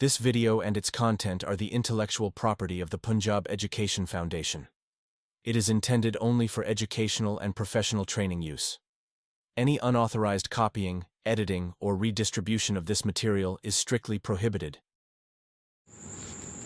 This video and its content are the intellectual property of the Punjab Education Foundation. It is intended only for educational and professional training use. Any unauthorized copying, editing, or redistribution of this material is strictly prohibited.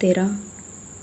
13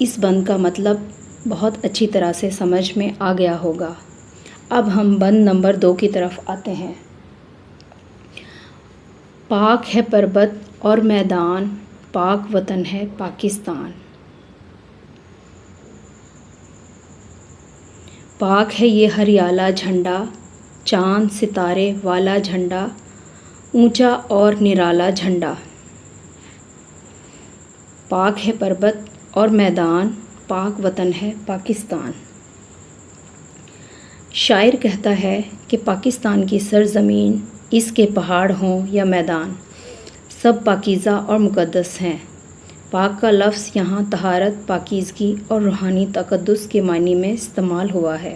اس بند کا مطلب بہت اچھی طرح سے سمجھ میں آ گیا ہوگا۔ اب ہم بند نمبر 2 کی طرف آتے ہیں۔ پاک ہے پربت اور میدان، پاک وطن ہے پاکستان۔ پاک ہے یہ ہریالا جھنڈا، چاند ستارے والا جھنڈا، اونچا اور نرالا جھنڈا۔ پاک ہے پربت اور میدان، پاک وطن ہے پاکستان۔ شاعر کہتا ہے کہ پاکستان کی سرزمین، اس کے پہاڑ ہوں یا میدان، سب پاکیزہ اور مقدس ہیں۔ پاک کا لفظ یہاں طہارت، پاکیزگی اور روحانی تقدس کے معنی میں استعمال ہوا ہے۔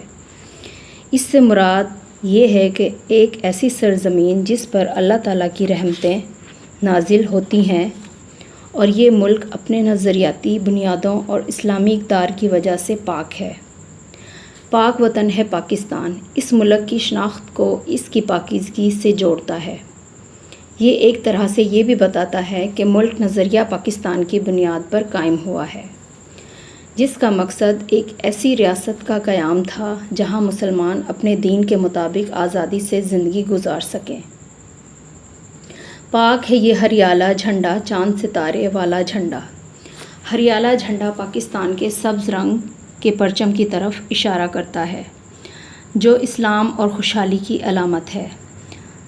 اس سے مراد یہ ہے کہ ایک ایسی سرزمین جس پر اللہ تعالیٰ کی رحمتیں نازل ہوتی ہیں، اور یہ ملک اپنے نظریاتی بنیادوں اور اسلامی اقدار کی وجہ سے پاک ہے۔ پاک وطن ہے پاکستان اس ملک کی شناخت کو اس کی پاکیزگی سے جوڑتا ہے۔ یہ ایک طرح سے یہ بھی بتاتا ہے کہ ملک نظریہ پاکستان کی بنیاد پر قائم ہوا ہے، جس کا مقصد ایک ایسی ریاست کا قیام تھا جہاں مسلمان اپنے دین کے مطابق آزادی سے زندگی گزار سکیں۔ پاک ہے یہ ہریالا جھنڈا، چاند ستارے والا جھنڈا۔ ہریالا جھنڈا پاکستان کے سبز رنگ کے پرچم کی طرف اشارہ کرتا ہے، جو اسلام اور خوشحالی کی علامت ہے۔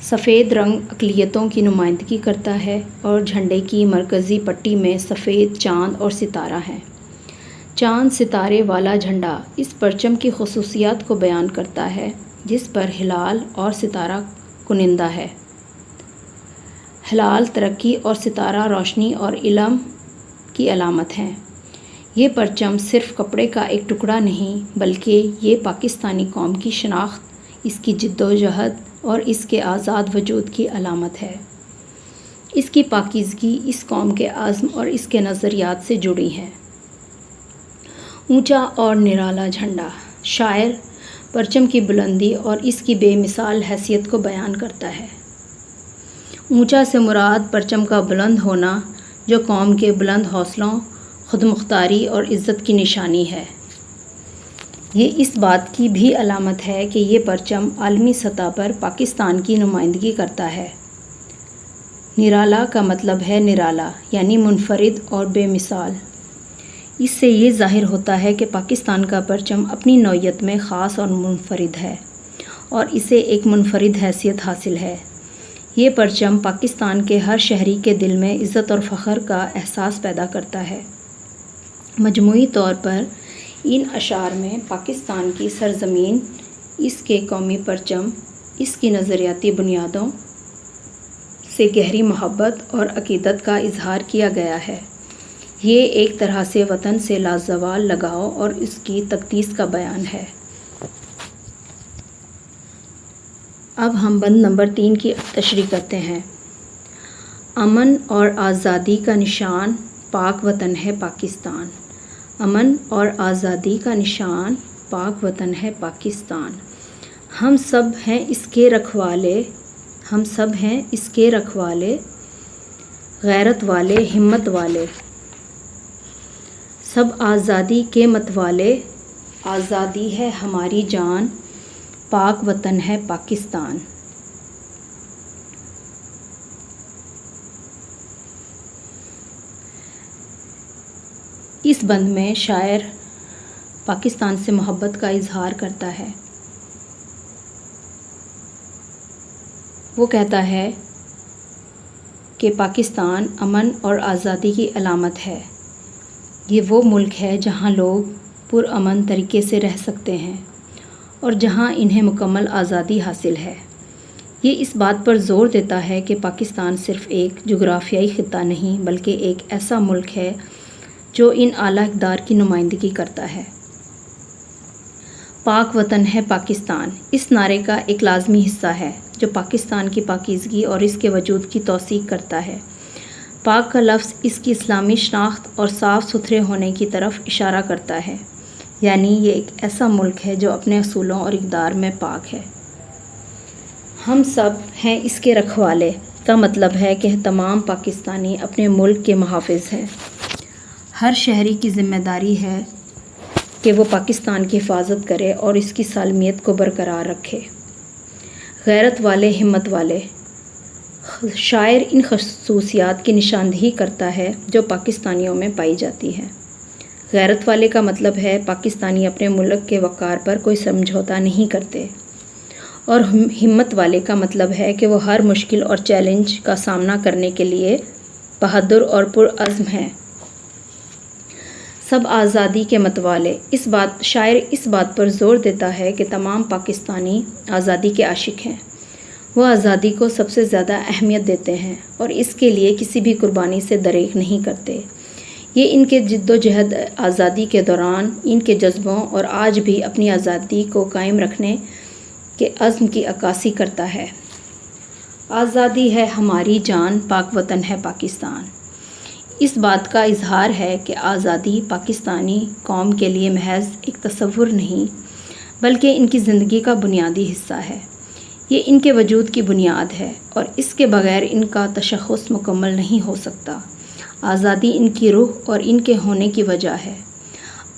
سفید رنگ اقلیتوں کی نمائندگی کرتا ہے اور جھنڈے کی مرکزی پٹی میں سفید چاند اور ستارہ ہیں۔ چاند ستارے والا جھنڈا اس پرچم کی خصوصیات کو بیان کرتا ہے، جس پر ہلال اور ستارہ کنندہ ہے۔ ہلال ترقی اور ستارہ روشنی اور علم کی علامت ہیں۔ یہ پرچم صرف کپڑے کا ایک ٹکڑا نہیں، بلکہ یہ پاکستانی قوم کی شناخت، اس کی جد و جہد اور اس کے آزاد وجود کی علامت ہے۔ اس کی پاکیزگی اس قوم کے عزم اور اس کے نظریات سے جڑی ہے۔ اونچا اور نرالا جھنڈا۔ شاعر پرچم کی بلندی اور اس کی بے مثال حیثیت کو بیان کرتا ہے۔ اونچا سے مراد پرچم کا بلند ہونا، جو قوم کے بلند حوصلوں، خود مختاری اور عزت کی نشانی ہے۔ یہ اس بات کی بھی علامت ہے کہ یہ پرچم عالمی سطح پر پاکستان کی نمائندگی کرتا ہے۔ نرالا کا مطلب ہے نرالا، یعنی منفرد اور بے مثال۔ اس سے یہ ظاہر ہوتا ہے کہ پاکستان کا پرچم اپنی نوعیت میں خاص اور منفرد ہے، اور اسے ایک منفرد حیثیت حاصل ہے۔ یہ پرچم پاکستان کے ہر شہری کے دل میں عزت اور فخر کا احساس پیدا کرتا ہے۔ مجموعی طور پر ان اشعار میں پاکستان کی سرزمین، اس کے قومی پرچم، اس کی نظریاتی بنیادوں سے گہری محبت اور عقیدت کا اظہار کیا گیا ہے۔ یہ ایک طرح سے وطن سے لازوال لگاؤ اور اس کی تقدیس کا بیان ہے۔ اب ہم بند نمبر 3 کی تشریح کرتے ہیں۔ امن اور آزادی کا نشان، پاک وطن ہے پاکستان۔ امن اور آزادی کا نشان، پاک وطن ہے پاکستان۔ ہم سب ہیں اس کے رکھوالے، ہم سب ہیں اس کے رکھوالے، غیرت والے، ہمت والے، سب آزادی کے متوالے، آزادی ہے ہماری جان، پاک وطن ہے پاکستان۔ اس بند میں شاعر پاکستان سے محبت کا اظہار کرتا ہے۔ وہ کہتا ہے کہ پاکستان امن اور آزادی کی علامت ہے۔ یہ وہ ملک ہے جہاں لوگ پرامن طریقے سے رہ سکتے ہیں اور جہاں انہیں مکمل آزادی حاصل ہے۔ یہ اس بات پر زور دیتا ہے کہ پاکستان صرف ایک جغرافیائی خطہ نہیں، بلکہ ایک ایسا ملک ہے جو ان اعلیٰ اقدار کی نمائندگی کرتا ہے۔ پاک وطن ہے پاکستان اس نعرے کا ایک لازمی حصہ ہے، جو پاکستان کی پاکیزگی اور اس کے وجود کی توثیق کرتا ہے۔ پاک کا لفظ اس کی اسلامی شناخت اور صاف ستھرے ہونے کی طرف اشارہ کرتا ہے، یعنی یہ ایک ایسا ملک ہے جو اپنے اصولوں اور اقدار میں پاک ہے۔ ہم سب ہیں اس کے رکھوالے کا مطلب ہے کہ تمام پاکستانی اپنے ملک کے محافظ ہیں۔ ہر شہری کی ذمہ داری ہے کہ وہ پاکستان کی حفاظت کرے اور اس کی سالمیت کو برقرار رکھے۔ غیرت والے، ہمت والے۔ شاعر ان خصوصیات کی نشاندہی کرتا ہے جو پاکستانیوں میں پائی جاتی ہے۔ غیرت والے کا مطلب ہے پاکستانی اپنے ملک کے وقار پر کوئی سمجھوتا نہیں کرتے، اور ہمت والے کا مطلب ہے کہ وہ ہر مشکل اور چیلنج کا سامنا کرنے کے لیے بہادر اور پرعزم ہیں۔ سب آزادی کے متوالے۔ شاعر اس بات پر زور دیتا ہے کہ تمام پاکستانی آزادی کے عاشق ہیں، وہ آزادی کو سب سے زیادہ اہمیت دیتے ہیں اور اس کے لیے کسی بھی قربانی سے دریغ نہیں کرتے۔ یہ ان کے جد و جہد آزادی کے دوران ان کے جذبوں اور آج بھی اپنی آزادی کو قائم رکھنے کے عزم کی عکاسی کرتا ہے۔ آزادی ہے ہماری جان، پاک وطن ہے پاکستان۔ اس بات کا اظہار ہے کہ آزادی پاکستانی قوم کے لیے محض ایک تصور نہیں بلکہ ان کی زندگی کا بنیادی حصہ ہے۔ یہ ان کے وجود کی بنیاد ہے اور اس کے بغیر ان کا تشخص مکمل نہیں ہو سکتا۔ آزادی ان کی روح اور ان کے ہونے کی وجہ ہے۔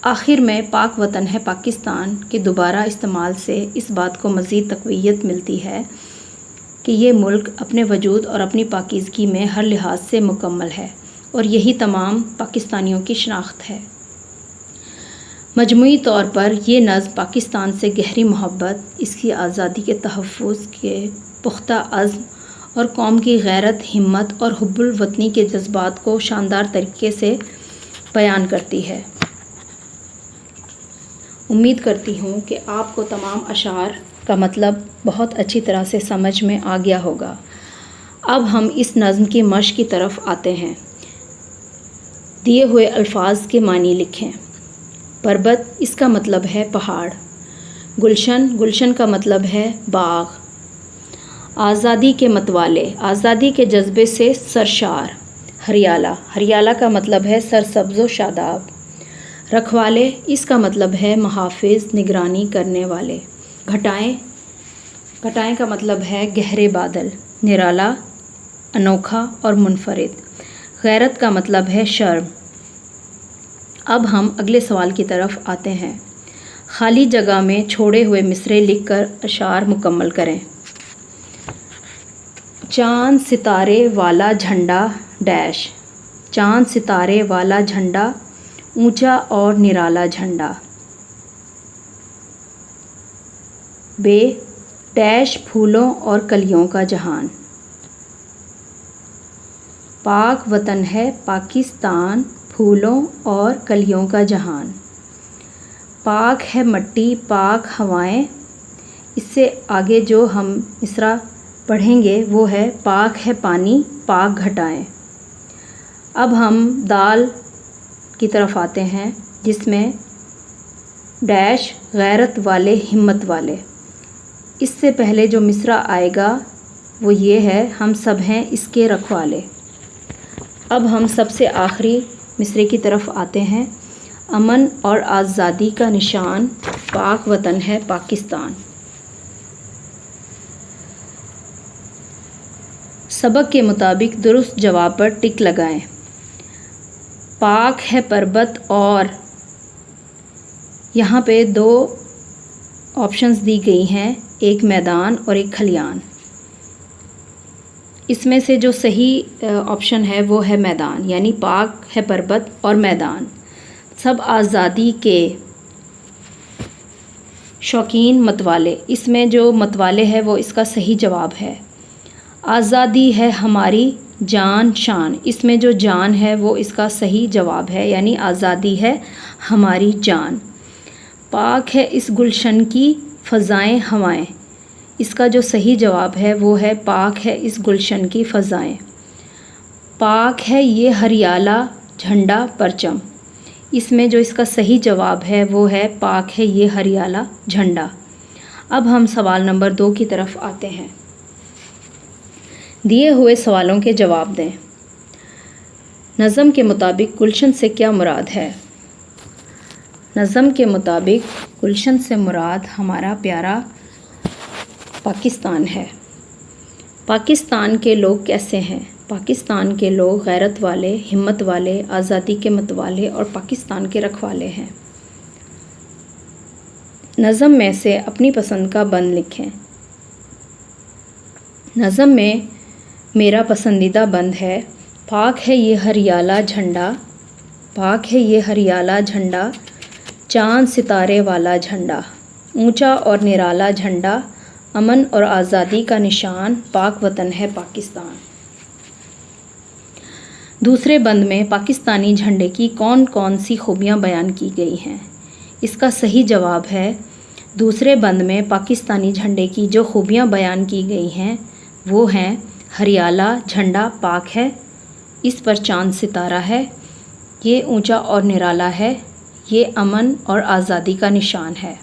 آخر میں پاک وطن ہے پاکستان کے دوبارہ استعمال سے اس بات کو مزید تقویت ملتی ہے کہ یہ ملک اپنے وجود اور اپنی پاکیزگی میں ہر لحاظ سے مکمل ہے، اور یہی تمام پاکستانیوں کی شناخت ہے۔ مجموعی طور پر یہ نظم پاکستان سے گہری محبت، اس کی آزادی کے تحفظ کے پختہ عزم اور قوم کی غیرت، ہمت اور حب الوطنی کے جذبات کو شاندار طریقے سے بیان کرتی ہے۔ امید کرتی ہوں کہ آپ کو تمام اشعار کا مطلب بہت اچھی طرح سے سمجھ میں آ گیا ہوگا۔ اب ہم اس نظم کی مشق کی طرف آتے ہیں۔ دیے ہوئے الفاظ کے معنی لکھیں۔ پربت، اس کا مطلب ہے پہاڑ۔ گلشن، گلشن کا مطلب ہے باغ۔ آزادی کے متوالے، آزادی کے جذبے سے سرشار۔ ہریالہ، ہریالہ کا مطلب ہے سرسبز و شاداب۔ رکھوالے، اس کا مطلب ہے محافظ، نگرانی کرنے والے۔ گھٹائیں، گھٹائیں کا مطلب ہے گہرے بادل۔ نرالا، انوکھا اور منفرد۔ غیرت کا مطلب ہے شرم۔ اب ہم اگلے سوال کی طرف آتے ہیں۔ خالی جگہ میں چھوڑے ہوئے مصرعے لکھ کر اشعار مکمل کریں۔ چاند ستارے والا جھنڈا ڈیش، چاند ستارے والا جھنڈا، اونچا اور نرالا جھنڈا۔ بے ڈیش، پھولوں اور کلیوں کا جہان۔ پاک وطن ہے پاکستان، پھولوں اور کلیوں کا جہان۔ پاک ہے مٹی، پاک ہوائیں۔ اس سے آگے جو ہم مصرعہ پڑھیں گے وہ ہے پاک ہے پانی، پاک گھٹائیں۔ اب ہم دال کی طرف آتے ہیں جس میں ڈیش، غیرت والے، ہمت والے۔ اس سے پہلے جو مصرعہ آئے گا وہ یہ ہے، ہم سب ہیں اس کے رکھوالے۔ اب ہم سب سے آخری مصرعے کی طرف آتے ہیں۔ امن اور آزادی کا نشان، پاک وطن ہے پاکستان۔ سبق کے مطابق درست جواب پر ٹک لگائیں۔ پاک ہے پربت، اور یہاں پہ دو آپشنز دی گئی ہیں، ایک میدان اور ایک کھلیان۔ اس میں سے جو صحیح آپشن ہے وہ ہے میدان، یعنی پاک ہے پربت اور میدان۔ سب آزادی کے شوقین متوالے، اس میں جو متوالے ہے وہ اس کا صحیح جواب ہے۔ آزادی ہے ہماری جان شان، اس میں جو جان ہے وہ اس کا صحیح جواب ہے، یعنی آزادی ہے ہماری جان۔ پاک ہے اس گلشن کی فضائیں ہوائیں، اس کا جو صحیح جواب ہے وہ ہے پاک ہے اس گلشن کی فضائیں۔ پاک ہے یہ ہریالہ جھنڈا پرچم، اس میں جو اس کا صحیح جواب ہے وہ ہے پاک ہے یہ ہریالہ جھنڈا۔ اب ہم سوال نمبر 2 کی طرف آتے ہیں۔ دیے ہوئے سوالوں کے جواب دیں۔ نظم کے مطابق گلشن سے کیا مراد ہے؟ نظم کے مطابق گلشن سے مراد ہمارا پیارا پاکستان ہے۔ پاکستان کے لوگ کیسے ہیں؟ پاکستان کے لوگ غیرت والے، ہمت والے، آزادی کے متوالے اور پاکستان کے رکھوالے ہیں۔ نظم میں سے اپنی پسند کا بند لکھیں۔ نظم میں میرا پسندیدہ بند ہے: پاک ہے یہ ہریالہ جھنڈا، پاک ہے یہ ہریالہ جھنڈا، چاند ستارے والا جھنڈا، اونچا اور نرالا جھنڈا، امن اور آزادی کا نشان، پاک وطن ہے پاکستان۔ دوسرے بند میں پاکستانی جھنڈے کی کون کون سی خوبیاں بیان کی گئی ہیں؟ اس کا صحیح جواب ہے دوسرے بند میں پاکستانی جھنڈے کی جو خوبیاں بیان کی گئی ہیں وہ ہیں: ہریالہ جھنڈا پاک ہے، اس پر چاند ستارہ ہے، یہ اونچا اور نرالا ہے، یہ امن اور آزادی کا نشان ہے۔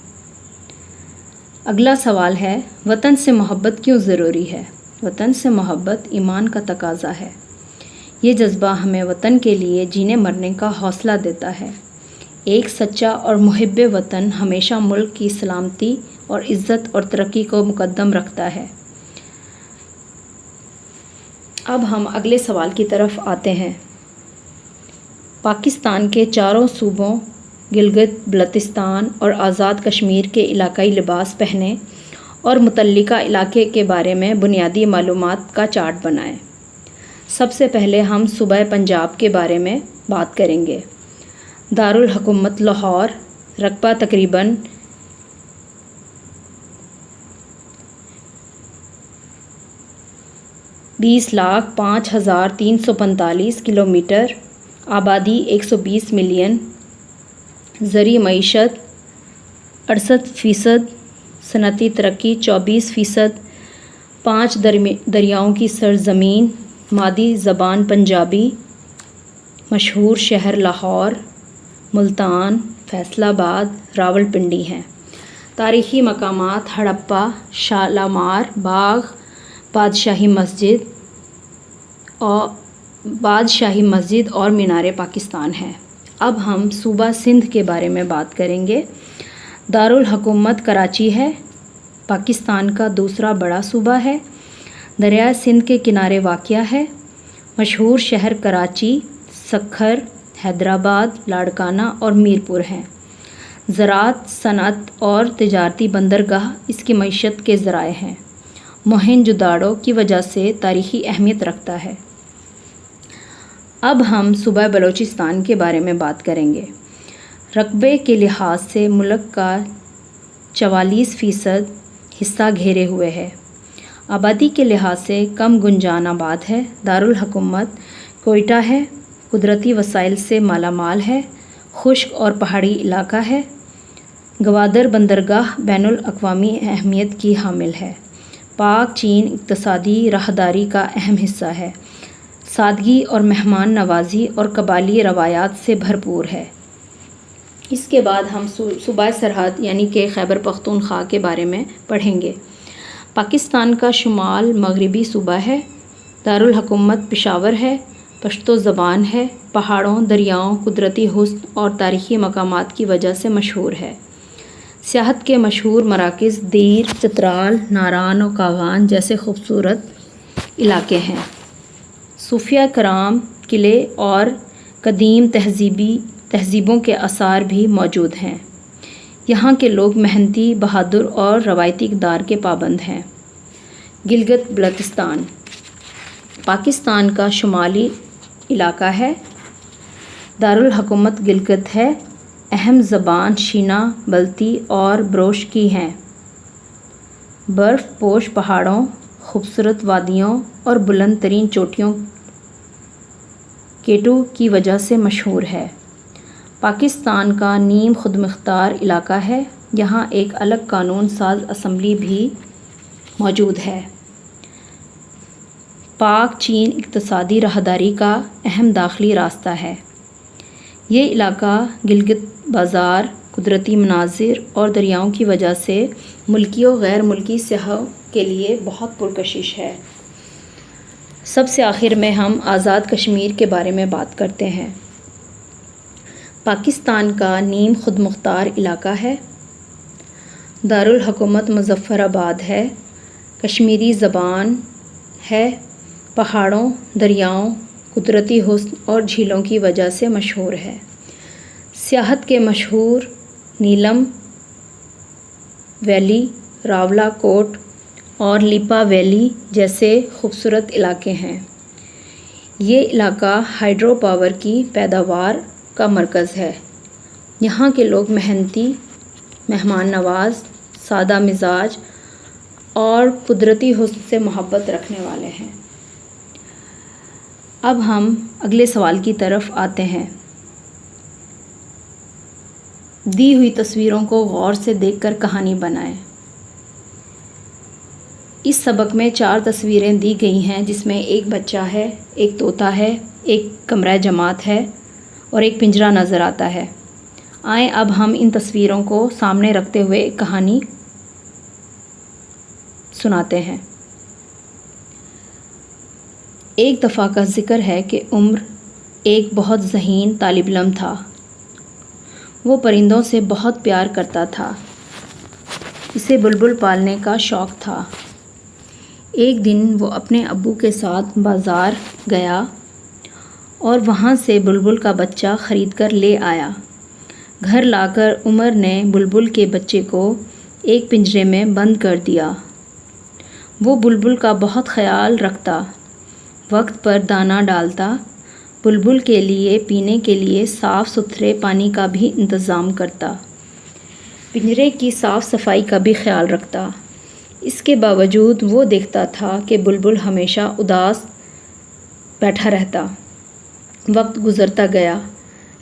اگلا سوال ہے: وطن سے محبت کیوں ضروری ہے؟ وطن سے محبت ایمان کا تقاضا ہے۔ یہ جذبہ ہمیں وطن کے لیے جینے مرنے کا حوصلہ دیتا ہے۔ ایک سچا اور محب وطن ہمیشہ ملک کی سلامتی اور عزت اور ترقی کو مقدم رکھتا ہے۔ اب ہم اگلے سوال کی طرف آتے ہیں۔ پاکستان کے چاروں صوبوں گلگت بلتستان اور آزاد کشمیر کے علاقائی لباس پہنیں اور متعلقہ علاقے کے بارے میں بنیادی معلومات کا چارٹ بنائیں۔ سب سے پہلے ہم صوبہ پنجاب کے بارے میں بات کریں گے۔ دارالحکومت لاہور، رقبہ تقریباً 20,05,345 کلومیٹر، آبادی 120 ملین، زرعی معیشت 68%، صنعتی ترقی 24%، 5 دریاؤں کی سرزمین، مادی زبان پنجابی، مشہور شہر لاہور، ملتان، فیصل آباد، راولپنڈی ہیں۔ تاریخی مقامات ہڑپہ، شالامار باغ، بادشاہی مسجد اور مینار پاکستان ہیں۔ اب ہم صوبہ سندھ کے بارے میں بات کریں گے۔ دارالحکومت کراچی ہے، پاکستان کا دوسرا بڑا صوبہ ہے، دریائے سندھ کے کنارے واقع ہے، مشہور شہر کراچی، سکھر، حیدرآباد، لاڑکانہ اور میرپور ہیں۔ زراعت، صنعت اور تجارتی بندرگاہ اس کی معیشت کے ذرائع ہیں۔ موہنجو داڑو کی وجہ سے تاریخی اہمیت رکھتا ہے۔ اب ہم صوبہ بلوچستان کے بارے میں بات کریں گے۔ رقبے کے لحاظ سے ملک کا 44% حصہ گھیرے ہوئے ہے۔ آبادی کے لحاظ سے کم گنجان آباد ہے۔ دارالحکومت کوئٹہ ہے، قدرتی وسائل سے مالا مال ہے، خشک اور پہاڑی علاقہ ہے۔ گوادر بندرگاہ بین الاقوامی اہمیت کی حامل ہے۔ پاک چین اقتصادی راہداری کا اہم حصہ ہے۔ سادگی اور مہمان نوازی اور قبائلی روایات سے بھرپور ہے۔ اس کے بعد ہم صوبہ سرحد یعنی کہ خیبر پختونخوا کے بارے میں پڑھیں گے۔ پاکستان کا شمال مغربی صوبہ ہے۔ دارالحکومت پشاور ہے، پشتو زبان ہے، پہاڑوں، دریاؤں، قدرتی حسن اور تاریخی مقامات کی وجہ سے مشہور ہے۔ سیاحت کے مشہور مراکز دیر، چترال، ناران و کاغان جیسے خوبصورت علاقے ہیں۔ صوفیہ کرام، قلعے اور قدیم تہذیبوں کے آثار بھی موجود ہیں۔ یہاں کے لوگ محنتی، بہادر اور روایتی اقدار کے پابند ہیں۔ گلگت بلتستان پاکستان کا شمالی علاقہ ہے۔ دارالحکومت گلگت ہے۔ اہم زبان شینا، بلتی اور بروش کی ہیں۔ برف پوش پہاڑوں، خوبصورت وادیوں اور بلند ترین چوٹیوں کیٹو کی وجہ سے مشہور ہے۔ پاکستان کا نیم خود مختار علاقہ ہے۔ یہاں ایک الگ قانون ساز اسمبلی بھی موجود ہے۔ پاک چین اقتصادی راہداری کا اہم داخلی راستہ ہے۔ یہ علاقہ گلگت بازار، قدرتی مناظر اور دریاؤں کی وجہ سے ملکی و غیر ملکی سیاحوں کے لیے بہت پرکشش ہے۔ سب سے آخر میں ہم آزاد کشمیر کے بارے میں بات کرتے ہیں۔ پاکستان کا نیم خود مختار علاقہ ہے۔ دارالحکومت مظفر آباد ہے۔ کشمیری زبان ہے۔ پہاڑوں، دریاؤں، قدرتی حسن اور جھیلوں کی وجہ سے مشہور ہے۔ سیاحت کے مشہور نیلم ویلی، راولا کوٹ اور لیپا ویلی جیسے خوبصورت علاقے ہیں۔ یہ علاقہ ہائیڈرو پاور کی پیداوار کا مرکز ہے۔ یہاں کے لوگ محنتی، مہمان نواز، سادہ مزاج اور قدرتی حسن سے محبت رکھنے والے ہیں۔ اب ہم اگلے سوال کی طرف آتے ہیں۔ دی ہوئی تصویروں کو غور سے دیکھ کر کہانی بنائیں۔ اس سبق میں 4 تصویریں دی گئی ہیں جس میں ایک بچہ ہے، ایک طوطا ہے، ایک کمرہ جماعت ہے اور ایک پنجرہ نظر آتا ہے۔ آئیں اب ہم ان تصویروں کو سامنے رکھتے ہوئے ایک کہانی سناتے ہیں۔ ایک دفعہ کا ذکر ہے کہ عمر ایک بہت ذہین طالب علم تھا۔ وہ پرندوں سے بہت پیار کرتا تھا۔ اسے بلبل پالنے کا شوق تھا۔ ایک دن وہ اپنے ابو کے ساتھ بازار گیا اور وہاں سے بلبل کا بچہ خرید کر لے آیا۔ گھر لا کر عمر نے بلبل کے بچے کو ایک پنجرے میں بند کر دیا۔ وہ بلبل کا بہت خیال رکھتا، وقت پر دانہ ڈالتا، بلبل کے لیے پینے کے لیے صاف ستھرے پانی کا بھی انتظام کرتا، پنجرے کی صاف صفائی کا بھی خیال رکھتا۔ اس کے باوجود وہ دیکھتا تھا کہ بلبل ہمیشہ اداس بیٹھا رہتا۔ وقت گزرتا گیا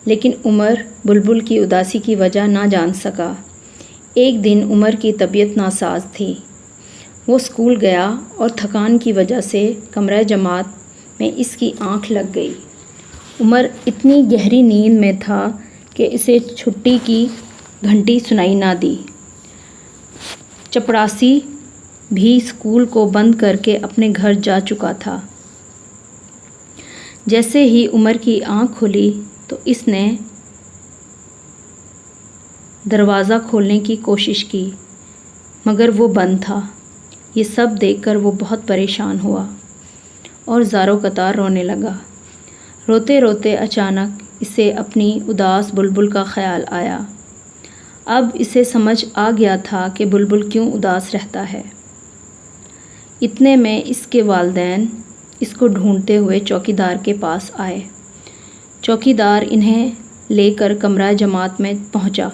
لیکن عمر بلبل کی اداسی کی وجہ نہ جان سکا۔ ایک دن عمر کی طبیعت ناساز تھی۔ وہ اسکول گیا اور تھکان کی وجہ سے کمرہ جماعت میں اس کی آنکھ لگ گئی۔ عمر اتنی گہری نیند میں تھا کہ اسے چھٹی کی گھنٹی سنائی نہ دی۔ چپڑاسی بھی اسکول کو بند کر کے اپنے گھر جا چکا تھا۔ جیسے ہی عمر کی آنکھ کھلی تو اس نے دروازہ کھولنے کی کوشش کی مگر وہ بند تھا۔ یہ سب دیکھ کر وہ بہت پریشان ہوا اور زاروں قطار رونے لگا۔ روتے روتے اچانک اسے اپنی اداس بلبل کا خیال آیا۔ اب اسے سمجھ آ گیا تھا کہ بلبل کیوں اداس رہتا ہے۔ اتنے میں اس کے والدین اس کو ڈھونڈتے ہوئے چوکیدار کے پاس آئے۔ چوکیدار انہیں لے کر کمرہ جماعت میں پہنچا۔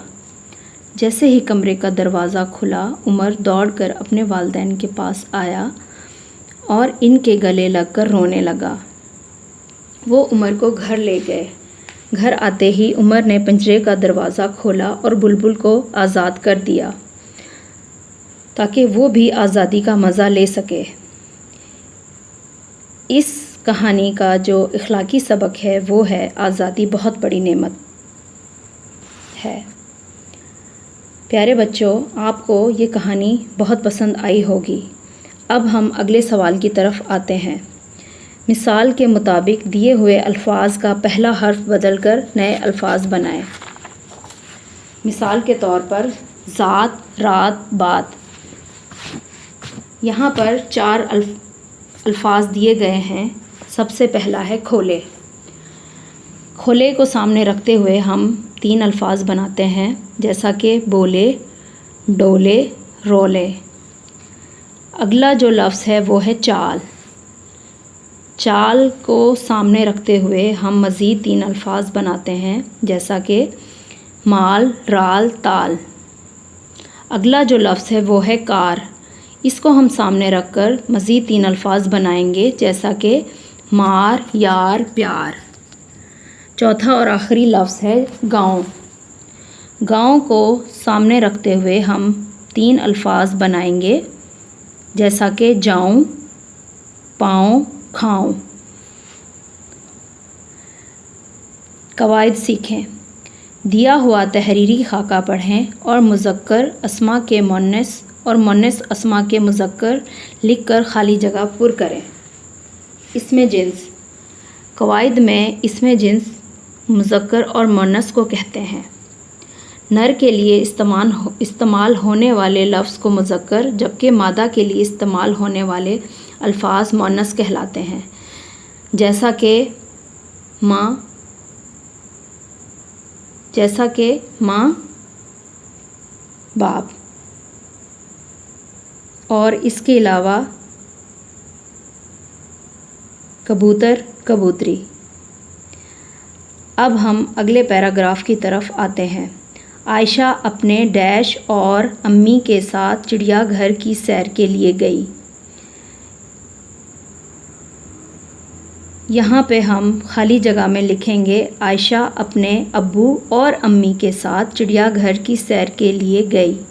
جیسے ہی کمرے کا دروازہ کھلا، عمر دوڑ کر اپنے والدین کے پاس آیا اور ان کے گلے لگ کر رونے لگا۔ وہ عمر کو گھر لے گئے۔ گھر آتے ہی عمر نے پنجرے کا دروازہ کھولا اور بلبل کو آزاد کر دیا تاکہ وہ بھی آزادی کا مزہ لے سکے۔ اس کہانی کا جو اخلاقی سبق ہے وہ ہے آزادی بہت بڑی نعمت ہے۔ پیارے بچوں، آپ کو یہ کہانی بہت پسند آئی ہوگی۔ اب ہم اگلے سوال کی طرف آتے ہیں۔ مثال کے مطابق دیے ہوئے الفاظ کا پہلا حرف بدل کر نئے الفاظ بنائیں۔ مثال کے طور پر ذات، رات، بات۔ یہاں پر 4 الفاظ دیے گئے ہیں۔ سب سے پہلا ہے کھولے۔ کھولے کو سامنے رکھتے ہوئے ہم 3 الفاظ بناتے ہیں جیسا کہ بولے، ڈولے، رولے۔ اگلا جو لفظ ہے وہ ہے چال۔ چال کو سامنے رکھتے ہوئے ہم مزید 3 الفاظ بناتے ہیں جیسا کہ مال، رال، تال۔ اگلا جو لفظ ہے وہ ہے کار۔ اس کو ہم سامنے رکھ کر مزید 3 الفاظ بنائیں گے جیسا کہ مار، یار، پیار۔ چوتھا اور آخری لفظ ہے گاؤں۔ گاؤں کو سامنے رکھتے ہوئے ہم 3 الفاظ بنائیں گے جیسا کہ جاؤں، پاؤں، کھاؤں۔ قواعد سیکھیں۔ دیا ہوا تحریری خاکہ پڑھیں اور مذکر اسما کے مؤنث اور مؤنث اسما کے مذکر لکھ کر خالی جگہ پر کریں۔ اسم جنس۔ قواعد میں اسم جنس مذکر اور مؤنث کو کہتے ہیں۔ نر کے لیے استعمال ہونے والے لفظ کو مذکر جبکہ مادہ کے لیے استعمال ہونے والے الفاظ مؤنث کہلاتے ہیں، جیسا کہ ماں، باپ، اور اس کے علاوہ کبوتر، کبوتری۔ اب ہم اگلے پیراگراف کی طرف آتے ہیں۔ عائشہ اپنے ڈیش اور امی کے ساتھ چڑیا گھر کی سیر کے لیے گئی۔ یہاں پہ ہم خالی جگہ میں لکھیں گے عائشہ اپنے ابو اور امی کے ساتھ چڑیا گھر کی سیر کے لیے گئی۔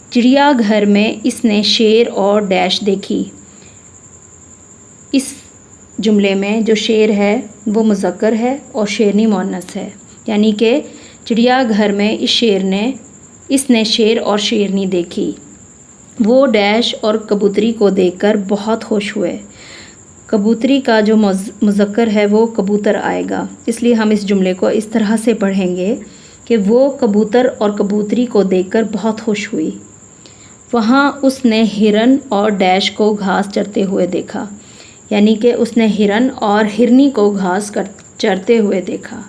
چڑیا گھر میں اس نے شیر اور ڈیش دیکھی۔ اس جملے میں جو شیر ہے وہ مذکر ہے اور شیرنی مؤنث ہے، یعنی کہ چڑیا گھر میں اس نے شیر اور شیرنی دیکھی۔ وہ ڈیش اور کبوتری کو دیکھ کر بہت خوش ہوئے۔ کبوتری کا جو مذکر ہے وہ کبوتر آئے گا، اس لیے ہم اس جملے کو اس طرح سے پڑھیں گے کہ وہ کبوتر اور کبوتری کو دیکھ کر بہت خوش ہوئی۔ وہاں اس نے ہرن اور ڈیش کو گھاس چرتے ہوئے دیکھا، یعنی کہ اس نے ہرن اور ہرنی کو گھاس چرتے ہوئے دیکھا۔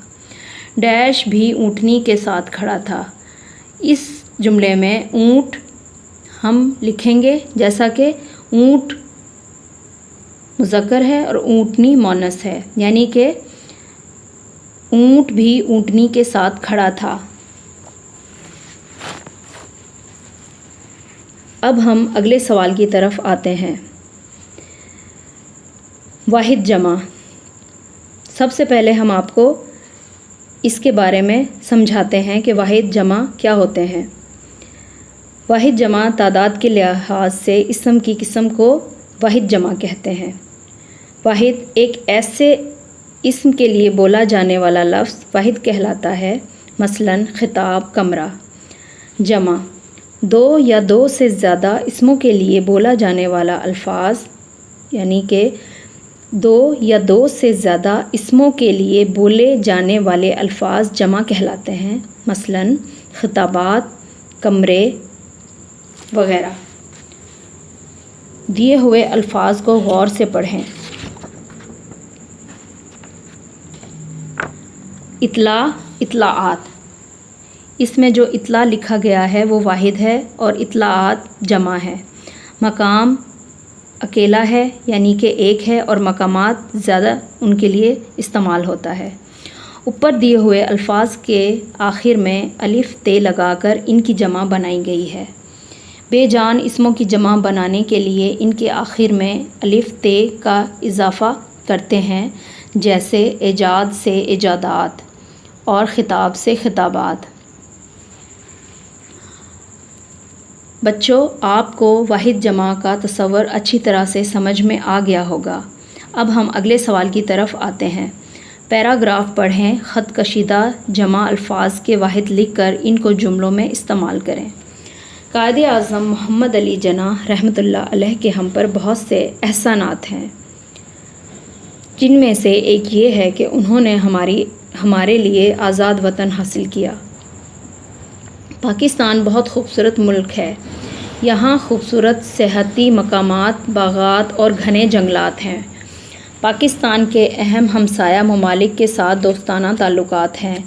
ڈیش بھی اونٹنی کے ساتھ کھڑا تھا۔ اس جملے میں اونٹ ہم لکھیں گے جیسا کہ اونٹ مذکر ہے اور اونٹنی مؤنث ہے، یعنی کہ اونٹ بھی اونٹنی کے ساتھ کھڑا تھا۔ اب ہم اگلے سوال کی طرف آتے ہیں۔ واحد جمع۔ سب سے پہلے ہم آپ کو اس کے بارے میں سمجھاتے ہیں کہ واحد جمع کیا ہوتے ہیں۔ واحد جمع تعداد کے لحاظ سے اسم کی قسم کو واحد جمع کہتے ہیں۔ واحد ایک ایسے اسم کے لیے بولا جانے والا لفظ واحد کہلاتا ہے، مثلاً خطاب، کمرہ۔ جمع دو یا دو سے زیادہ اسموں کے لیے بولا جانے والا الفاظ، یعنی کہ دو یا دو سے زیادہ اسموں کے لیے بولے جانے والے الفاظ جمع کہلاتے ہیں، مثلاً خطابات، کمرے وغیرہ۔ دیے ہوئے الفاظ کو غور سے پڑھیں۔ اطلاع، اطلاعات۔ اس میں جو اطلاع لکھا گیا ہے وہ واحد ہے اور اطلاعات جمع ہے۔ مقام اکیلا ہے، یعنی کہ ایک ہے، اور مقامات زیادہ ان کے لیے استعمال ہوتا ہے۔ اوپر دیے ہوئے الفاظ کے آخر میں الف ت لگا کر ان کی جمع بنائی گئی ہے۔ بے جان اسموں کی جمع بنانے کے لیے ان کے آخر میں الف ت کا اضافہ کرتے ہیں، جیسے ایجاد سے ایجادات اور خطاب سے خطابات۔ بچوں، آپ کو واحد جمع کا تصور اچھی طرح سے سمجھ میں آ گیا ہوگا۔ اب ہم اگلے سوال کی طرف آتے ہیں۔ پیراگراف پڑھیں، خط کشیدہ جمع الفاظ کے واحد لکھ کر ان کو جملوں میں استعمال کریں۔ قائد اعظم محمد علی جناح رحمۃ اللہ علیہ کے ہم پر بہت سے احسانات ہیں، جن میں سے ایک یہ ہے کہ انہوں نے ہمارے لیے آزاد وطن حاصل کیا۔ پاکستان بہت خوبصورت ملک ہے۔ یہاں خوبصورت سیاحتی مقامات، باغات اور گھنے جنگلات ہیں۔ پاکستان کے اہم ہمسایہ ممالک کے ساتھ دوستانہ تعلقات ہیں۔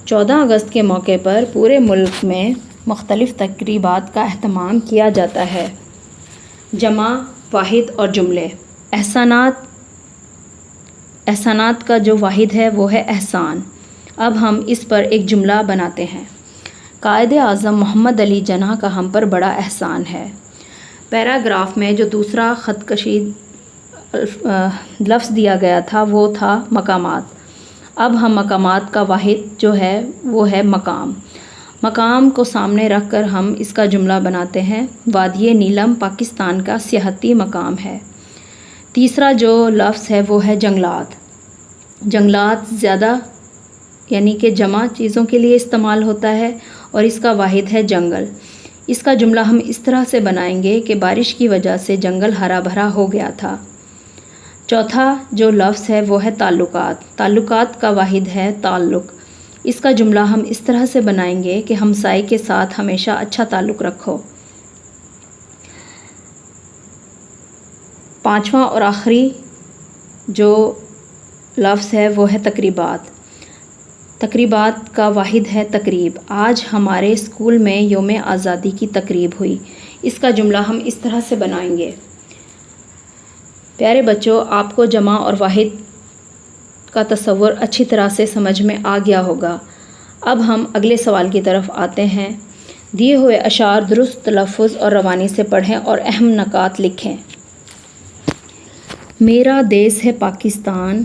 14 اگست کے موقع پر پورے ملک میں مختلف تقریبات کا اہتمام کیا جاتا ہے۔ جمع، واحد اور جملے۔ احسانات کا جو واحد ہے وہ ہے احسان۔ اب ہم اس پر ایک جملہ بناتے ہیں۔ قائد اعظم محمد علی جناح کا ہم پر بڑا احسان ہے۔ پیراگراف میں جو دوسرا خط کشید لفظ دیا گیا تھا وہ تھا مقامات۔ اب ہم مقامات کا واحد جو ہے وہ ہے مقام۔ مقام کو سامنے رکھ کر ہم اس کا جملہ بناتے ہیں۔ وادی نیلم پاکستان کا سیاحتی مقام ہے۔ تیسرا جو لفظ ہے وہ ہے جنگلات۔ جنگلات زیادہ یعنی کہ جمع چیزوں کے لیے استعمال ہوتا ہے اور اس کا واحد ہے جنگل۔ اس کا جملہ ہم اس طرح سے بنائیں گے کہ بارش کی وجہ سے جنگل ہرا بھرا ہو گیا تھا۔ چوتھا جو لفظ ہے وہ ہے تعلقات۔ تعلقات کا واحد ہے تعلق۔ اس کا جملہ ہم اس طرح سے بنائیں گے کہ ہمسائے کے ساتھ ہمیشہ اچھا تعلق رکھو۔ پانچواں اور آخری جو لفظ ہے وہ ہے تقریبات۔ تقریبات کا واحد ہے تقریب۔ آج ہمارے اسکول میں یوم آزادی کی تقریب ہوئی۔ اس کا جملہ ہم اس طرح سے بنائیں گے۔ پیارے بچوں، آپ کو جمع اور واحد کا تصور اچھی طرح سے سمجھ میں آ گیا ہوگا۔ اب ہم اگلے سوال کی طرف آتے ہیں۔ دیے ہوئے اشعار درست تلفظ اور روانی سے پڑھیں اور اہم نکات لکھیں۔ میرا دیس ہے پاکستان،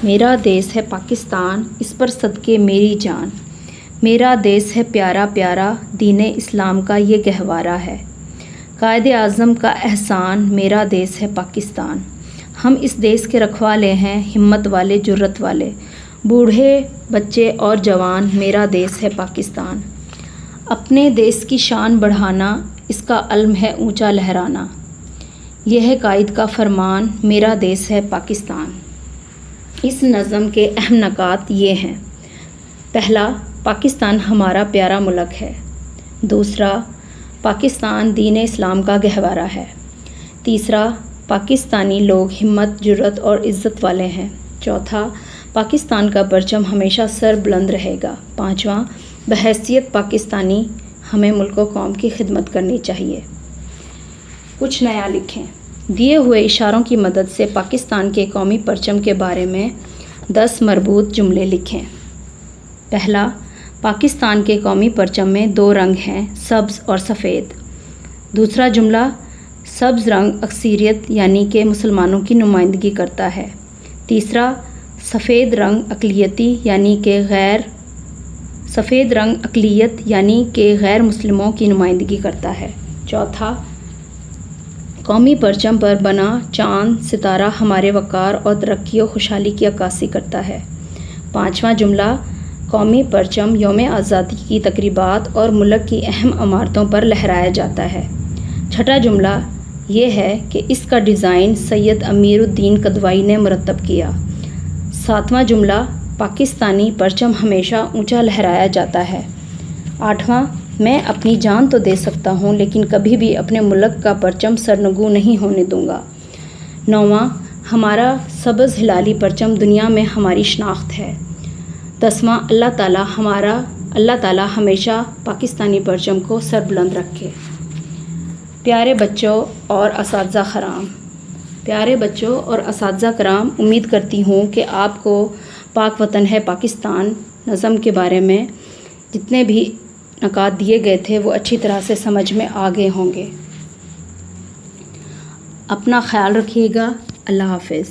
میرا دیس ہے پاکستان، اس پر صدقے میری جان۔ میرا دیس ہے پیارا پیارا، دین اسلام کا یہ گہوارہ ہے۔ قائد اعظم کا احسان، میرا دیس ہے پاکستان۔ ہم اس دیس کے رکھوالے ہیں، ہمت والے جرت والے، بوڑھے بچے اور جوان، میرا دیس ہے پاکستان۔ اپنے دیس کی شان بڑھانا، اس کا علم ہے اونچا لہرانا۔ یہ ہے قائد کا فرمان، میرا دیس ہے پاکستان۔ اس نظم کے اہم نکات یہ ہیں۔ پہلا، پاکستان ہمارا پیارا ملک ہے۔ دوسرا، پاکستان دین اسلام کا گہوارہ ہے۔ تیسرا، پاکستانی لوگ ہمت، جرت اور عزت والے ہیں۔ چوتھا، پاکستان کا پرچم ہمیشہ سر بلند رہے گا۔ پانچواں، بحیثیت پاکستانی ہمیں ملک و قوم کی خدمت کرنی چاہیے۔ کچھ نیا لکھیں۔ دیے ہوئے اشاروں کی مدد سے پاکستان کے قومی پرچم کے بارے میں 10 مربوط جملے لکھیں۔ پہلا، پاکستان کے قومی پرچم میں 2 رنگ ہیں، سبز اور سفید۔ دوسرا جملہ، سبز رنگ اکثریت یعنی کہ مسلمانوں کی نمائندگی کرتا ہے۔ تیسرا، سفید رنگ اقلیت یعنی کہ غیر مسلموں کی نمائندگی کرتا ہے۔ چوتھا، قومی پرچم پر بنا چاند ستارہ ہمارے وقار اور ترقی و خوشحالی کی عکاسی کرتا ہے۔ پانچواں جملہ، قومی پرچم یوم آزادی کی تقریبات اور ملک کی اہم عمارتوں پر لہرایا جاتا ہے۔ چھٹا جملہ یہ ہے کہ اس کا ڈیزائن سید امیر الدین کدوئی نے مرتب کیا۔ ساتواں جملہ، پاکستانی پرچم ہمیشہ اونچا لہرایا جاتا ہے۔ آٹھواں، میں اپنی جان تو دے سکتا ہوں لیکن کبھی بھی اپنے ملک کا پرچم سرنگوں نہیں ہونے دوں گا۔ نوواں، ہمارا سبز ہلالی پرچم دنیا میں ہماری شناخت ہے۔ 10واں، اللہ تعالیٰ ہمیشہ پاکستانی پرچم کو سر بلند رکھے۔ پیارے بچوں اور اساتذہ کرام، امید کرتی ہوں کہ آپ کو پاک وطن ہے پاکستان نظم کے بارے میں جتنے بھی نکات دیے گئے تھے وہ اچھی طرح سے سمجھ میں آ گئے ہوں گے۔ اپنا خیال رکھیے گا۔ اللہ حافظ۔